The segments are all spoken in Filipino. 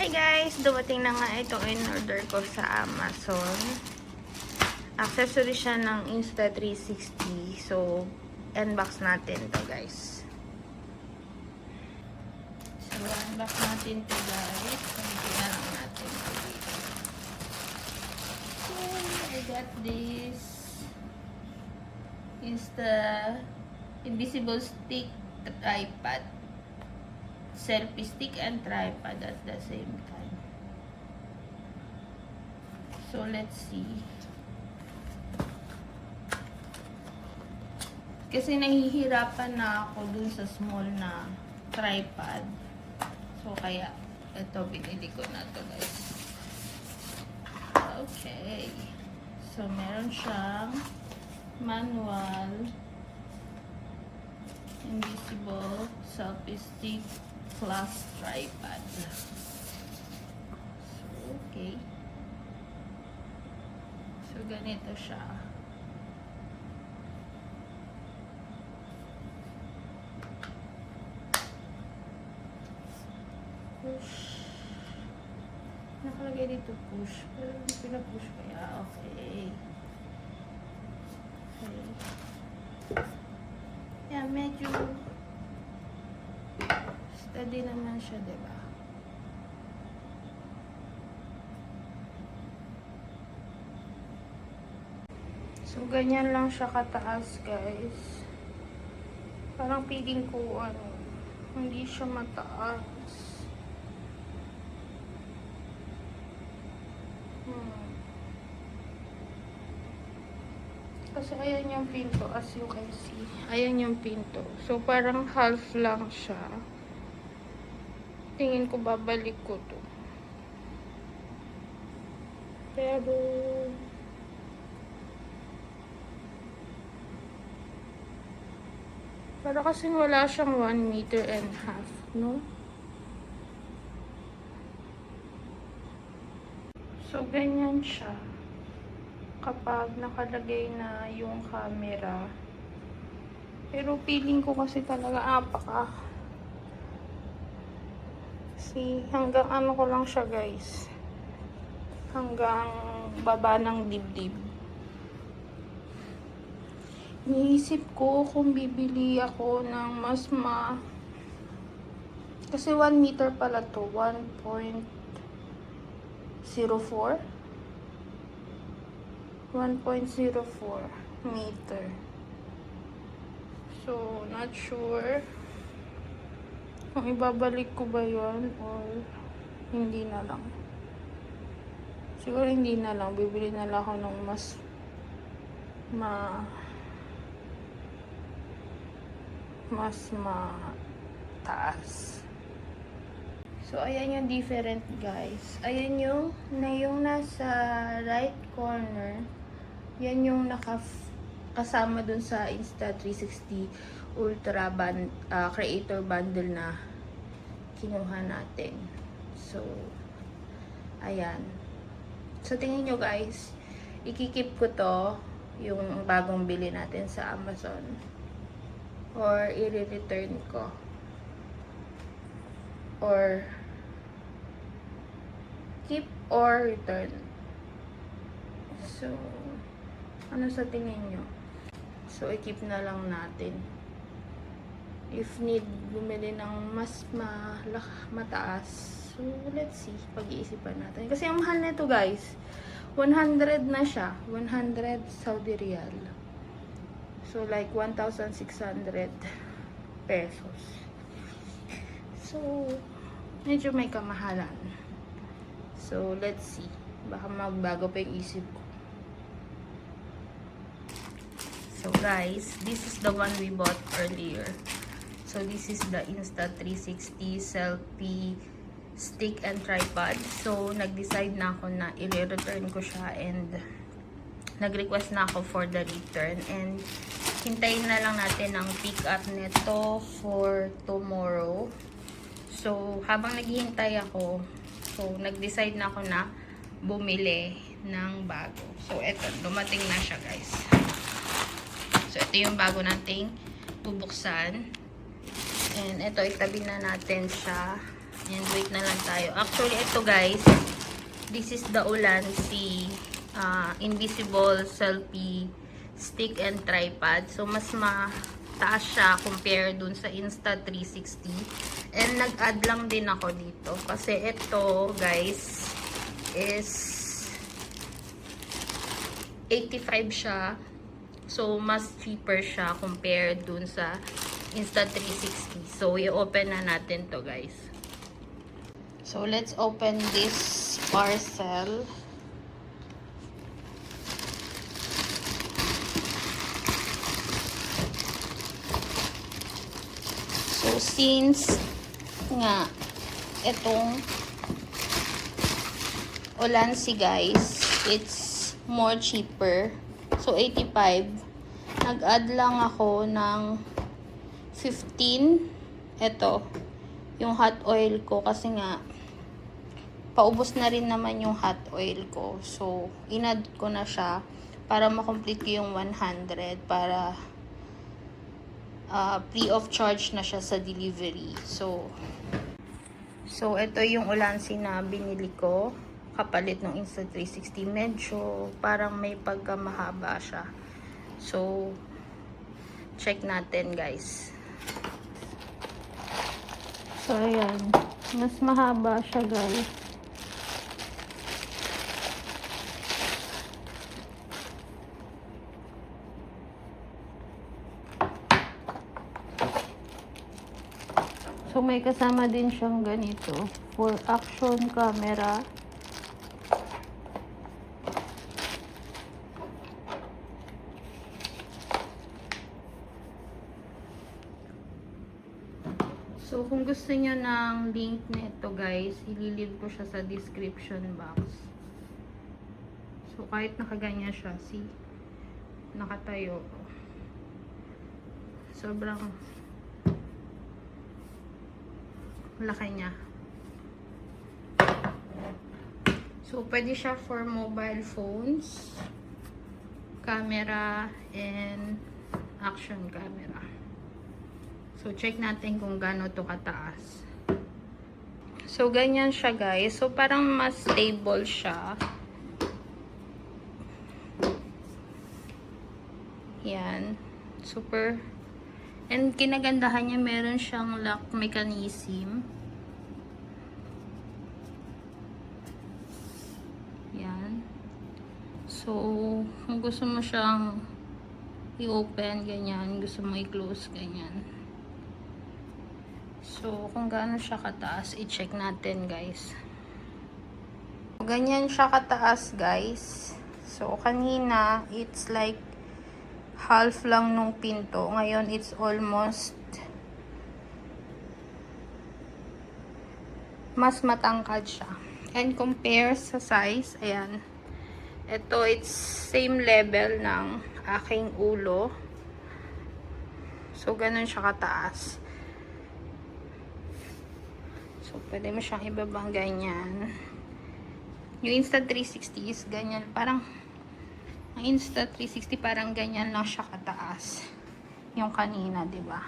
Hi guys! Dumating na nga itong in-order ko sa Amazon. Accessory siya ng Insta360. So, unbox natin to guys. So, unbox natin to guys. Tingnan lang natin to dito. So, I got this Insta Invisible Stick Tripod. Selfie stick and tripod at the same time. So, let's see. Kasi nahihirapan na ako dun sa small na tripod. So, kaya ito, binili ko na to guys. Okay. So, meron siyang manual, invisible selfie stick plus tripod. So, okay. So, ganito siya. Push. Nakalagay dito push. Pero hindi pina-push kaya. Okay. Okay. Yeah, medyo steady naman siya, diba? So, ganyan lang siya kataas, guys. Parang feeling ko, hindi siya mataas. Kasi ayan yung pinto, as you can see. Ayan yung pinto. So, parang half lang siya. Tingin ko babalik ko to. Pero, para kasing wala siyang 1.5 meter, no? So, ganyan siya. Kapag nakalagay na yung camera. Pero feeling ko kasi talaga kasi hanggang ano ko lang siya guys. Hanggang baba ng dibdib. Iniisip ko kung bibili ako ng kasi 1 meter pala to. 1.04 meter. So, not sure kung ibabalik ko ba yun or hindi na lang. Siguro hindi na lang. Bibili na lang ako ng mas mataas. So, ayan yung different guys. Ayan yung nasa right corner. Yan yung kasama dun sa Insta360 Ultra Creator Bundle na kinuha natin. So, ayan. So, tingin nyo guys, ikikip ko to, yung bagong bili natin sa Amazon. Or, i-return ko. Or, keep or return. So, ano sa tingin nyo? So, i-keep na lang natin. If need, bumili ng mas mataas. So, let's see. Pag-iisipan natin. Kasi ang mahal nito guys. 100 na siya. 100 Saudi Riyal. So, like 1,600 pesos. So, medyo may kamahalan. So, let's see. Baka magbago pa yung isip ko. So guys, this is the one we bought earlier. So this is the Insta360 selfie stick and tripod. So nag-decide na ako na i-return ko siya and nag-request na ako for the return. And hintayin na lang natin ang pick up nito for tomorrow. So habang naghihintay ako, so nag-decide na ako na bumili ng bago. So eto, dumating na siya guys. So, ito yung bago nating bubuksan. And ito, itabi na natin siya And wait na lang tayo. Actually, ito guys, this is the Ulanzi Invisible Selfie Stick and Tripod. So, mas mataas siya compare dun sa Insta360. And nag-add lang din ako dito. Kasi ito, guys, is 85 siya. So, mas cheaper siya compared dun sa Insta360. So, i-open na natin to guys. So, let's open this parcel. So, since nga, itong Ulanzi guys, it's more cheaper. So, 85. Nag-add lang ako ng 15. Ito, yung hot oil ko kasi nga, paubos na rin naman yung hot oil ko. So, in-add ko na siya para makomplete ko yung 100 para free of charge na siya sa delivery. So ito yung Ulanzi na binili ko. Kapalit ng Insta360. Medyo parang may pagkamahaba siya. So, check natin guys. So, ayan. Mas mahaba siya guys. So, may kasama din siyang ganito for action camera. So, kung gusto niyo ng link nito guys, ililid ko siya sa description box. So, kahit nakaganyan siya, see? Nakatayo. Sobrang laki niya. So, pwede siya for mobile phones, camera, and action camera. So, check natin kung gaano to kataas. So, ganyan siya guys. So, parang mas stable siya. Yan. Super. And kinagandahan niya, meron siyang lock mechanism. Yan. So, kung gusto mo siyang i-open, ganyan. Gusto mo i-close, ganyan. So, kung gaano siya kataas, i-check natin, guys. Ganyan siya kataas, guys. So, kanina, it's like half lang nung pinto. Ngayon, it's almost mas matangkad siya. And compare sa size, ayan. Ito, it's same level ng aking ulo. So, ganun siya kataas. So, pwede mo siyang ibabang ganyan. Yung Insta360 is ganyan. Parang ang Insta360 parang ganyan lang siya kataas. Yung kanina, 'di ba?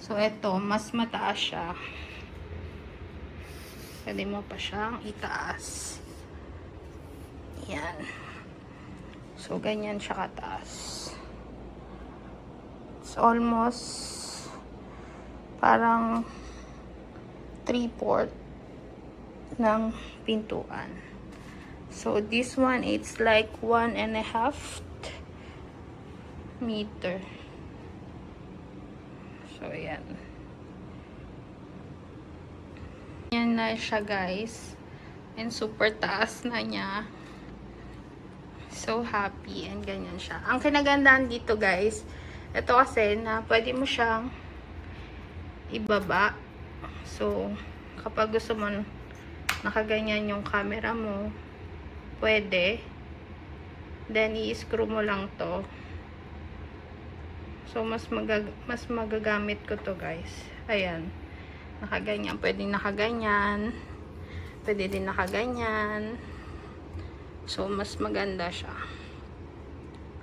So ito, mas mataas siya. Pwede mo pa siyang itaas. Yan. So ganyan siya kataas. It's almost parang 3/4 ng pintuan. So, this one, it's like 1.5 meter. So, yan. Yan na siya, guys. And super taas na niya. So, happy. And ganyan siya. Ang kinagandahan dito, guys, ito kasi na pwede mo siyang ibaba. So, kapag gusto mo nakaganyan yung camera mo, pwede. Then, i-screw mo lang to. So, mas magagamit ko to, guys. Ayan. Nakaganyan. Pwede nakaganyan. Pwede din nakaganyan. So, mas maganda siya.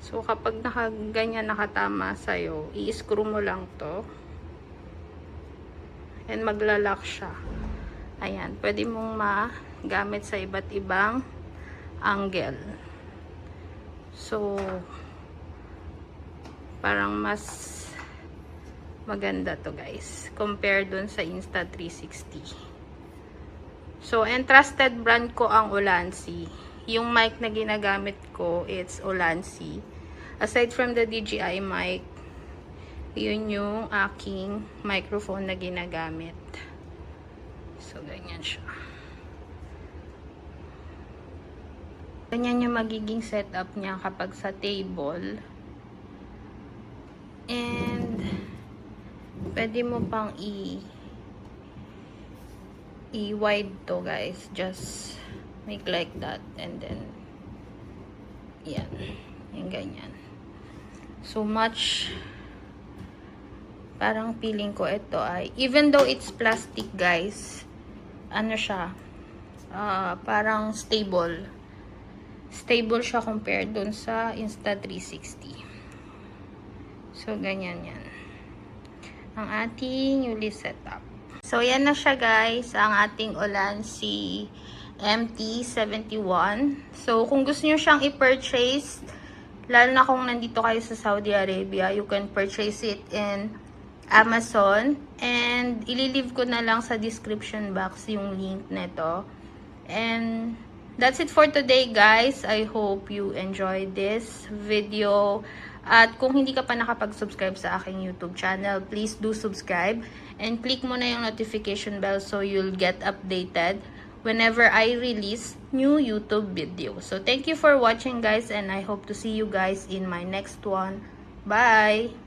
So, kapag nakaganyan, nakatama sa'yo, i-screw mo lang to. And maglalak siya. Ayan, pwede mong magamit sa iba't ibang angle. So, parang mas maganda to guys, compare dun sa Insta360. So, and trusted brand ko ang Ulanzi. Yung mic na ginagamit ko, it's Ulanzi. Aside from the DJI mic, yun yung aking microphone na ginagamit. So, ganyan siya. Ganyan yung magiging setup niya kapag sa table. And, pwede mo pang i-wide to guys. Just make like that. And then, yan. Yung ganyan. So much. Parang feeling ko ito ay, even though it's plastic guys, ano siya, parang stable. Stable siya compared dun sa Insta360. So, ganyan yan. Ang ating newly setup. So, yan na siya guys, ang ating Ulanzi MT71. So, kung gusto nyo siyang i-purchase, lalo na kung nandito kayo sa Saudi Arabia, you can purchase it in Amazon. And, ililive ko na lang sa description box yung link nito. And, that's it for today guys. I hope you enjoyed this video. At kung hindi ka pa nakapag-subscribe sa aking YouTube channel, please do subscribe. And click mo na yung notification bell so you'll get updated whenever I release new YouTube video. So, thank you for watching guys, and I hope to see you guys in my next one. Bye!